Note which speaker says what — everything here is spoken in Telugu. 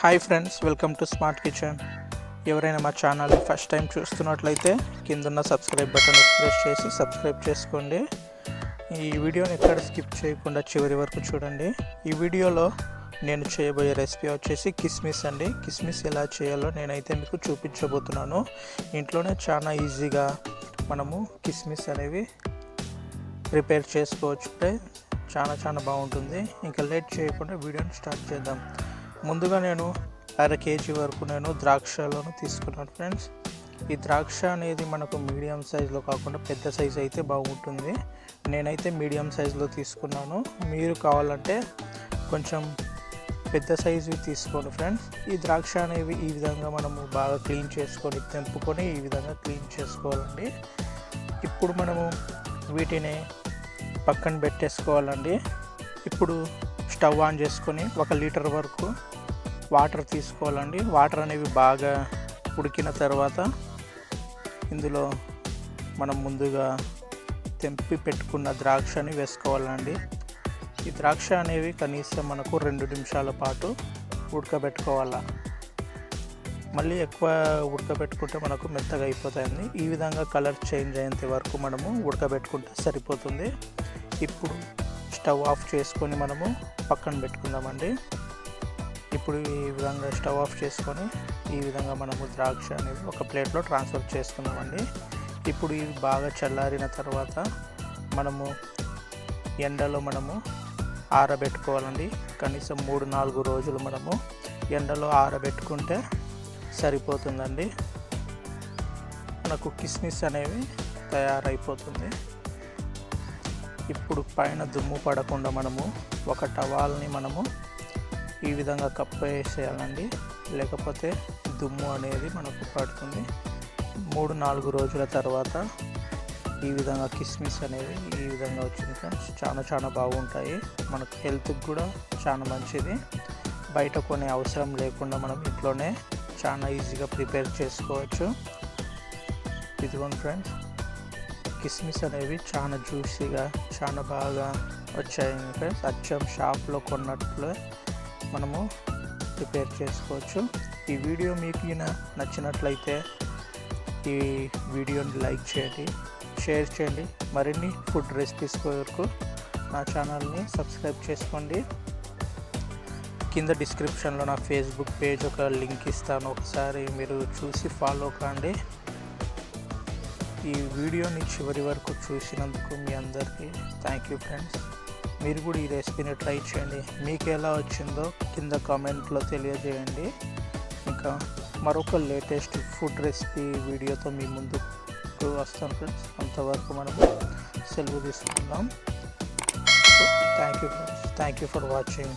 Speaker 1: Hi friends, welcome to smart kitchen. ఎవరైనా మా ఛానల్ని ఫస్ట్ టైం చూస్తున్నట్లయితే కిందన్న సబ్స్క్రైబ్ బటన్ ప్రెస్ చేసి సబ్స్క్రైబ్ చేసుకోండి. ఈ వీడియోని ఎక్కడ స్కిప్ చేయకుండా చివరి వరకు చూడండి. ఈ వీడియోలో నేను చేయబోయే రెసిపీ వచ్చేసి కిస్మిస్ అండి. కిస్మిస్ ఎలా చేయాలో నేనైతే మీకు చూపించబోతున్నాను. ఇంట్లోనే చాలా ఈజీగా మనము కిస్మిస్ అనేవి ప్రిపేర్ చేసుకోవచ్చు. చాలా బాగుంటుంది. ఇంకా లేట్ చేయకుండా వీడియోని స్టార్ట్ చేద్దాం. ముందుగా నేను 1/2 kg వరకు నేను ద్రాక్షలను తీసుకున్నాను ఫ్రెండ్స్. ఈ ద్రాక్ష అనేది మనకు మీడియం సైజులో కాకుండా పెద్ద సైజు అయితే బాగుంటుంది. నేనైతే మీడియం సైజులో తీసుకున్నాను. మీరు కావాలంటే కొంచెం పెద్ద సైజు తీసుకోండి ఫ్రెండ్స్. ఈ ద్రాక్ష అనేవి ఈ విధంగా మనము బాగా క్లీన్ చేసుకొని తెంపుకొని ఈ విధంగా క్లీన్ చేసుకోవాలండి. ఇప్పుడు మనము వీటిని పక్కన పెట్టేసుకోవాలండి. ఇప్పుడు స్టవ్ ఆన్ చేసుకొని 1 లీటర్ వరకు వాటర్ తీసుకోవాలండి. వాటర్ అనేవి బాగా ఉడికిన తర్వాత ఇందులో మనం ముందుగా తెంపి పెట్టుకున్న ద్రాక్షని వేసుకోవాలండి. ఈ ద్రాక్ష అనేవి కనీసం మనకు 2 నిమిషాల పాటు ఉడకబెట్టుకోవాలి. మళ్ళీ ఎక్కువ ఉడకబెట్టుకుంటే మనకు మెత్తగా అయిపోతాయండి. ఈ విధంగా కలర్ చేంజ్ అయ్యేంత వరకు మనము ఉడకబెట్టుకుంటే సరిపోతుంది. ఇప్పుడు స్టవ్ ఆఫ్ చేసుకొని మనము పక్కన పెట్టుకుందామండి. ఇప్పుడు ఈ విధంగా స్టవ్ ఆఫ్ చేసుకొని ఈ విధంగా మనము ద్రాక్ష అనేది ఒక ప్లేట్లో ట్రాన్స్ఫర్ చేసుకుందామండి. ఇప్పుడు ఇవి బాగా చల్లారిన తర్వాత మనము ఎండలో మనము ఆరబెట్టుకోవాలండి. కనీసం 3-4 రోజులు మనము ఎండలో ఆరబెట్టుకుంటే సరిపోతుందండి. మనకు కిస్మిస్ అనేవి తయారైపోతుంది. ఇప్పుడు పైన దుమ్ము పడకుండా మనము ఒక టవాల్ని మనము ఈ విధంగా కప్పేసేయాలండి. లేకపోతే దుమ్ము అనేది మనకు పడుతుంది. 3-4 రోజుల తర్వాత ఈ విధంగా కిస్మిస్ అనేవి ఈ విధంగా వచ్చింది ఫ్రెండ్స్. చాలా బాగుంటాయి. మనకు హెల్త్కి కూడా చాలా మంచిది. బయట కొనే అవసరం లేకుండా మనం ఇంట్లోనే చాలా ఈజీగా ప్రిపేర్ చేసుకోవచ్చు. ఇదిగోండి ఫ్రెండ్స్, కిస్మిస్ అనేవి చాలా జ్యూసీగా చాలా బాగా వచ్చాయి ఫ్రెండ్స్. అచ్చం షాప్లో కొన్నట్లు మనము ప్రిపేర్ చేసుకోవచ్చు. ఈ వీడియో మీకు నచ్చినట్లయితే ఈ వీడియోని లైక్ చేయండి, షేర్ చేయండి. మరిన్ని ఫుడ్ రెసిపీస్ కొరకు నా ఛానల్ని సబ్స్క్రైబ్ చేసుకోండి. కింద డిస్క్రిప్షన్లో నా ఫేస్బుక్ పేజ్ ఒక లింక్ ఇస్తాను, ఒకసారి మీరు చూసి ఫాలో కాండి. ఈ వీడియోని చివరి వరకు చూసినందుకు మీ అందరికీ థ్యాంక్ యూ ఫ్రెండ్స్. మీరు కూడా ఈ రెసిపీని ట్రై చేయండి. మీకు ఎలా వచ్చిందో కింద కామెంట్లో తెలియజేయండి. ఇంకా మరొక లేటెస్ట్ ఫుడ్ రెసిపీ వీడియోతో మీ ముందుకు వస్తాను ఫ్రెండ్స్. అంతవరకు మనము సెలవు తీసుకుందాం. Thank you friends. Thank you for watching.